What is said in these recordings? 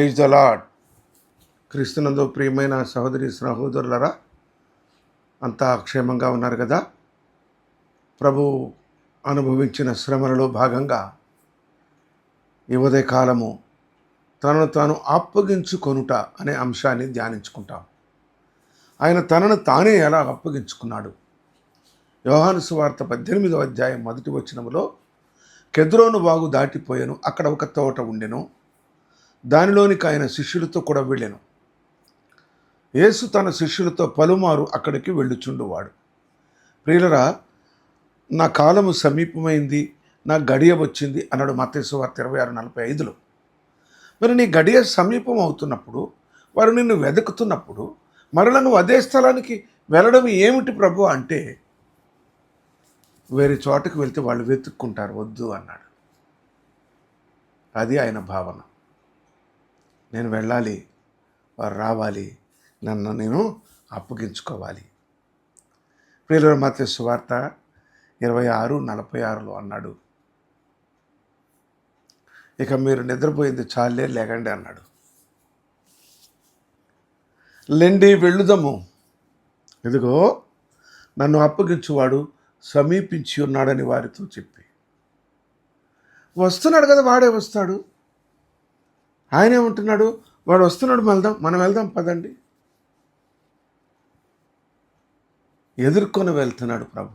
Praise the lord. క్రీస్తునందు ప్రియమైన సహోదరి సహోదరులరా, అంతా క్షేమంగా ఉన్నారు కదా? ప్రభు అనుభవించిన శ్రమలలో భాగంగా ఈ ఉదయకాలము తనను తాను అప్పగించుకొనుట అనే అంశాన్ని ధ్యానించుకుంటాం. ఆయన తనను తానే ఎలా అప్పగించుకున్నాడు? యోహాను సువార్త 18వ అధ్యాయం 1వ వచనములో, కెద్రోను వాగు దాటిపోయాను, అక్కడ ఒక తోట ఉండెను, దానిలోనికి ఆయన శిష్యులతో కూడా వెళ్ళెను. యేసు తన శిష్యులతో పలుమారు అక్కడికి వెళ్ళుచుండువాడు. ప్రియులరా, నా కాలము సమీపమైంది, నా గడియ వచ్చింది అన్నాడు మత్తయి సువార్త 26:45. మరి నీ గడియ సమీపం అవుతున్నప్పుడు, వారు నిన్ను వెతుకుతున్నప్పుడు, మరల నువ్వు అదే స్థలానికి వెళ్ళడం ఏమిటి ప్రభు అంటే, వేరే చోటకు వెళ్తే వాళ్ళు వెతుక్కుంటారు, వద్దు అన్నాడు. అది ఆయన భావన. నేను వెళ్ళాలి, వారు రావాలి, నన్ను నేను అప్పగించుకోవాలి. ప్రియుల మత్తయి సువార్త 26:46 అన్నాడు, ఇక మీరు నిద్రపోయింది చాలే, లేకండి అన్నాడు. లెండి వెళ్ళుదము, ఇదిగో నన్ను అప్పగించువాడు సమీపించి ఉన్నాడని వారితో చెప్పి. వస్తున్నాడు కదా, వాడే వస్తాడు. ఆయనే ఉంటున్నాడు, వాడు వస్తున్నాడు, మనం వెళ్దాం పదండి. ఎదుర్కొని వెళ్తున్నాడు ప్రభు.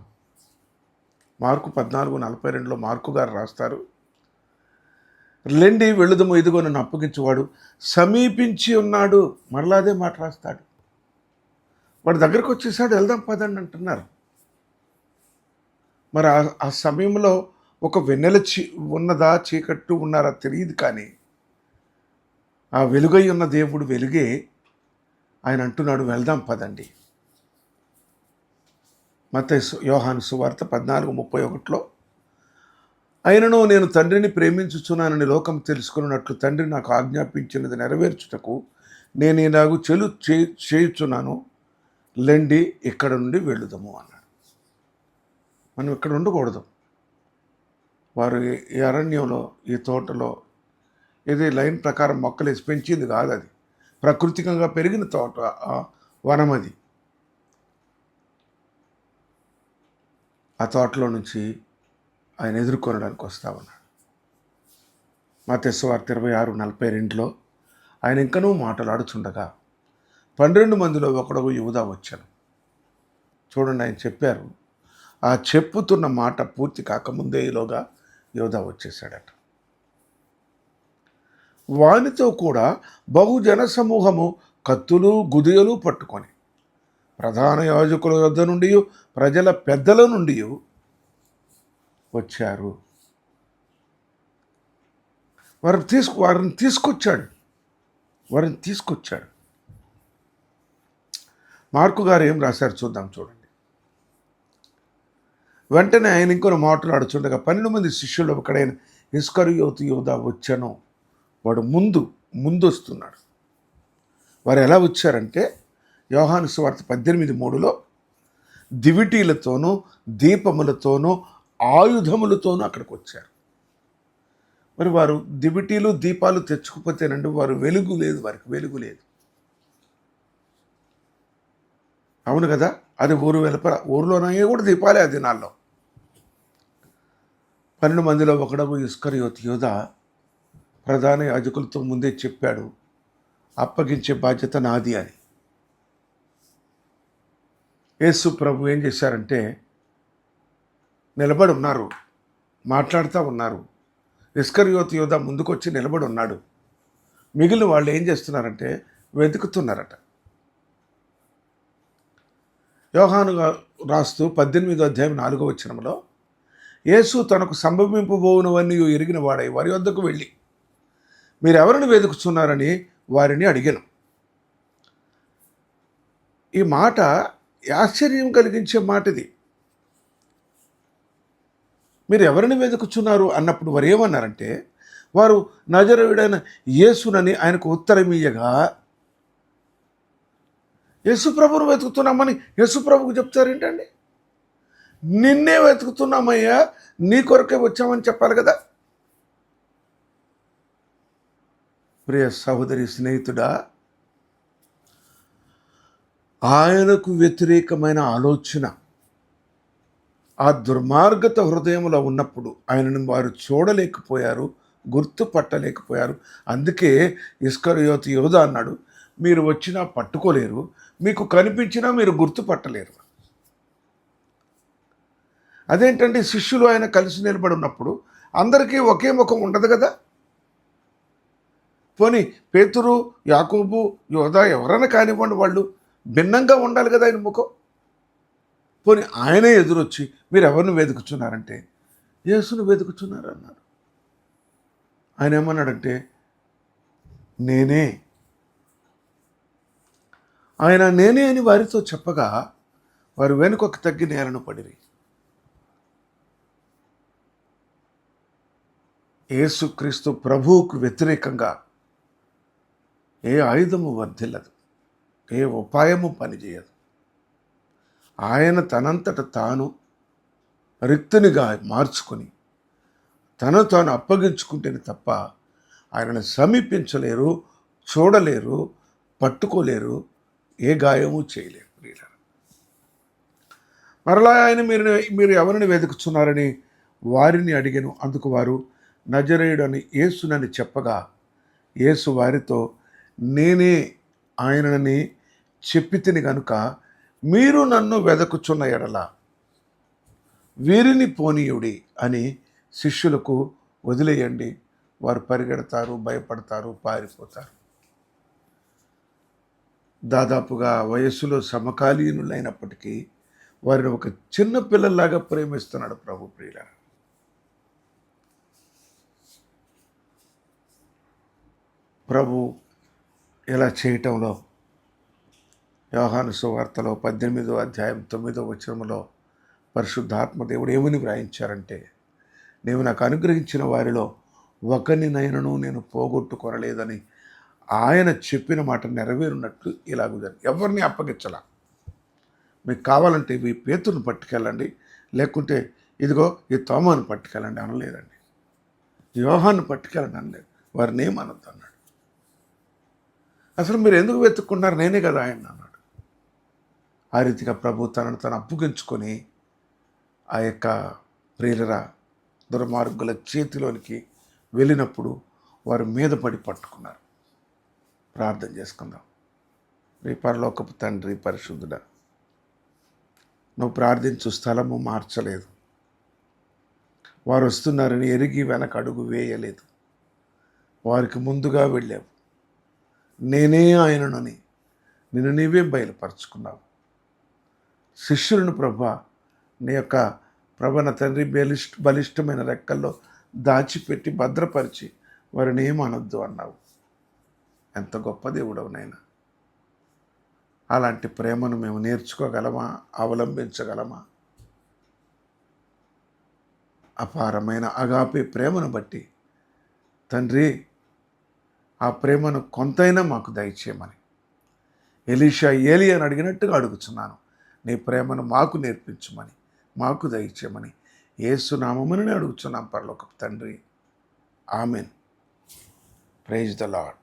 మార్కు 14:42 మార్కు గారు రాస్తారు, లెండి వెళ్ళుదము, ఇదిగో నన్ను అప్పగించేవాడు సమీపించి ఉన్నాడు. మరలా అదే మాట రాస్తాడు. వాడి దగ్గరకు వచ్చేసాడు, వెళ్దాం పదండి అంటున్నారు. మరి ఆ సమయంలో ఒక వెన్నెల ఉన్నదా, చీకట్టు ఉన్నారా తెలియదు, కానీ ఆ వెలుగై ఉన్న దేవుడు వెలుగే. ఆయన అంటున్నాడు, వెళ్దాం పదండి. మత్తయి యోహాను సువార్త 14:31, అయినను నేను తండ్రిని ప్రేమించుచున్నానని లోకం తెలుసుకున్నట్లు తండ్రి నాకు ఆజ్ఞాపించినది నెరవేర్చుటకు నేను ఇలాగూ చేయుచున్నాను, లెండి ఇక్కడ నుండి వెళ్ళుదాము అన్నాడు. మనం ఇక్కడ ఉండకూడదు. వారు ఈ అరణ్యంలో, ఈ తోటలో, ఇది లైన్ ప్రకారం మొక్కలు వేసి పెంచింది కాదు, అది ప్రాకృతికంగా పెరిగిన తోట, వనం అది. ఆ తోటలో నుంచి ఆయన ఎదుర్కొనడానికి వస్తా ఉన్నాడు. మత్తయి సువార్త 26:42 ఆయన ఇంకనూ మాటలాడుచుండగా 12 మందిలో ఒకడు యూదా వచ్చాను. చూడండి, ఆయన చెప్పారు, ఆ చెప్పుతున్న మాట పూర్తి కాకముందే ఈలోగా యూదా వచ్చేసాడట. వానితో కూడా బహుజన సమూహము కత్తులు గుదియలు పట్టుకొని ప్రధాన యాజకుల వద్ద నుండి, ప్రజల పెద్దల నుండి వచ్చారు. వారిని తీసుకొచ్చాడు. మార్కు గారు ఏం రాశారు చూద్దాం, చూడండి. వెంటనే ఆయన ఇంకొన మాట్లాడుచుండగా 12 మంది శిష్యులు ఒకడైన ఇస్కరియోతు యూదా వచ్చాను. వాడు ముందు వస్తున్నాడు. వారు ఎలా వచ్చారంటే, యోహాను సువార్త 18:3 దివిటీలతోనూ దీపములతోనూ ఆయుధములతోనూ అక్కడికి వచ్చారు. మరి వారు దివిటీలు దీపాలు తెచ్చుకుపోతేనండి, వారు వెలుగు లేదు, వారికి వెలుగు లేదు. అవును కదా, అది ఊరు వెలుపల, ఊరిలోనే కూడా దీపాలే ఆ దినాల్లో. 12 మందిలో ఒకడగు ఇస్కరియోతు యూదా ప్రధాన యాజకులతో ముందే చెప్పాడు, అప్పగించే బాధ్యత నాది అని. యేసు ప్రభు ఏం చేశారంటే, నిలబడి ఉన్నారు, మాట్లాడుతూ ఉన్నారు. ఇస్కరియోతు యూదా ముందుకొచ్చి నిలబడి ఉన్నాడు. మిగిలిన వాళ్ళు ఏం చేస్తున్నారంటే, వెతుకుతున్నారట. యోహాను రాస్తూ 18వ అధ్యాయం 4వ వచనంలో, యేసు తనకు సంభవింపబోవునవన్నీ ఎరిగిన వాడై వారి వద్దకు వెళ్ళి, మీరెవరిని వెతుకుతున్నారని వారిని అడిగాను. ఈ మాట ఆశ్చర్యం కలిగించే మాట ఇది. మీరు ఎవరిని వెతుకుచున్నారు అన్నప్పుడు వారు ఏమన్నారంటే, వారు నజరేయుడైన యేసునని ఆయనకు ఉత్తరం ఇయ్యగా, యేసు ప్రభువును వెతుకుతున్నామని యేసు ప్రభువుకు చెప్తారేంటండి? నిన్నే వెతుకుతున్నామయ్యా, నీ కొరకే వచ్చామని చెప్పాలి కదా. ప్రియ సహోదరి స్నేహితుడా, ఆయనకు వ్యతిరేకమైన ఆలోచన ఆ దుర్మార్గత హృదయంలో ఉన్నప్పుడు ఆయనను వారు చూడలేకపోయారు, గుర్తుపట్టలేకపోయారు. అందుకే ఇస్కరియోతు యోధ అన్నాడు, మీరు వచ్చినా పట్టుకోలేరు, మీకు కనిపించినా మీరు గుర్తుపట్టలేరు. అదేంటంటే శిష్యులు ఆయన కలిసి నిలబడి ఉన్నప్పుడు అందరికీ ఒకే ముఖం ఉండదు కదా. పోనీ పేతురు, యాకోబు, యోధ ఎవరైనా కానివ్వండి, వాళ్ళు భిన్నంగా ఉండాలి కదా ఆయన ముఖం. పోనీ ఆయనే ఎదురొచ్చి మీరు ఎవరిని వెతుకుతున్నారంటే యేసును వెతుకుతున్నారు అన్నారు. ఆయన ఏమన్నాడంటే నేనే. ఆయన నేనే అని వారితో చెప్పగా వారు వెనుకొక తగ్గి నేలను పడిరి. యేసుక్రీస్తు ప్రభువుకు వ్యతిరేకంగా ఏ ఆయుధము వర్ధిల్లదు, ఏ ఉపాయము పనిచేయదు. ఆయన తనంతట తాను రిక్తునిగా మార్చుకొని తను తాను అప్పగించుకుంటేనే తప్ప ఆయనను సమీపించలేరు, చూడలేరు, పట్టుకోలేరు, ఏ గాయము చేయలేరు. మరలా ఆయన మీరు ఎవరిని వెతుకుతున్నారని వారిని అడిగాను. అందుకు వారు నజరేయుడని యేసునని చెప్పగా యేసు వారితో నేనే ఆయనని చెప్పితిని గనుక మీరు నన్ను వెదకుచున్న ఎడల వీరిని పోనీయుడి అని శిష్యులకు వదిలేయండి, వారు పరిగెడతారు, భయపడతారు, పారిపోతారు. దాదాపుగా వయస్సులో సమకాలీనులైనప్పటికీ వారిని ఒక చిన్న పిల్లల్లాగా ప్రేమిస్తున్నాడు ప్రభు. ప్రియులారా, ప్రభు ఇలా చేయటంలో యోహాను సువార్తలో 18వ అధ్యాయం 9వ వచనంలో పరిశుద్ధాత్మ దేవుడు ఏమని వ్రాయించారంటే, నీవు నాకు అనుగ్రహించిన వారిలో ఒకరినైనను నేను పోగొట్టుకొనలేదని ఆయన చెప్పిన మాట నెరవేరున్నట్లు ఇలాగ ఎవరిని అప్పగించాల. మీకు కావాలంటే ఈ పేతురుని పట్టుకెళ్ళండి, లేకుంటే ఇదిగో ఈ తోమాను పట్టుకెళ్ళండి అనలేదండి. యోహాన్ని పట్టుకెళ్ళండి అనలేదు. వారిని ఏమనొద్దు అన్నాడు. అసలు మీరు ఎందుకు వెతుక్కున్నారు, నేనే కదా ఆయన అన్నాడు. ఆ రీతిగా ప్రభు తనను తను అప్పగించుకొని ఆ యొక్క ప్రియుల దుర్మార్గుల చేతిలోనికి వెళ్ళినప్పుడు వారి మీద పడి పట్టుకున్నారు. ప్రార్థన చేసుకుందాం. నీ పరలోకపు తండ్రి, పరిశుద్ధుడా, నువ్వు ప్రార్థించు స్థలము మార్చలేదు. వారు వస్తున్నారని ఎరిగి వెనక అడుగు వేయలేదు. వారికి ముందుగా వెళ్ళావు. నేనే ఆయననని నిన్ను నీవే బయలుపరుచుకున్నావు. శిష్యులను ప్రభా నీ యొక్క ప్రభన తండ్రి బలిష్టమైన రెక్కల్లో దాచిపెట్టి భద్రపరిచి వారిని ఏమనొద్దు అన్నావు. ఎంత గొప్ప దేవుడవు నాయనా. అలాంటి ప్రేమను మేము నేర్చుకోగలమా, అవలంబించగలమా? అపారమైన అగాపే ప్రేమను బట్టి తండ్రి, ఆ ప్రేమను కొంతైనా మాకు దయచేయమని ఎలీషా ఏలియాని అడిగినట్టుగా అడుగుచున్నాను. నీ ప్రేమను మాకు నేర్పించమని, మాకు దయచేయమని యేసు నామమున అడుగుచున్నాం పరలోకపు తండ్రి. ఆమెన్. Praise the lord.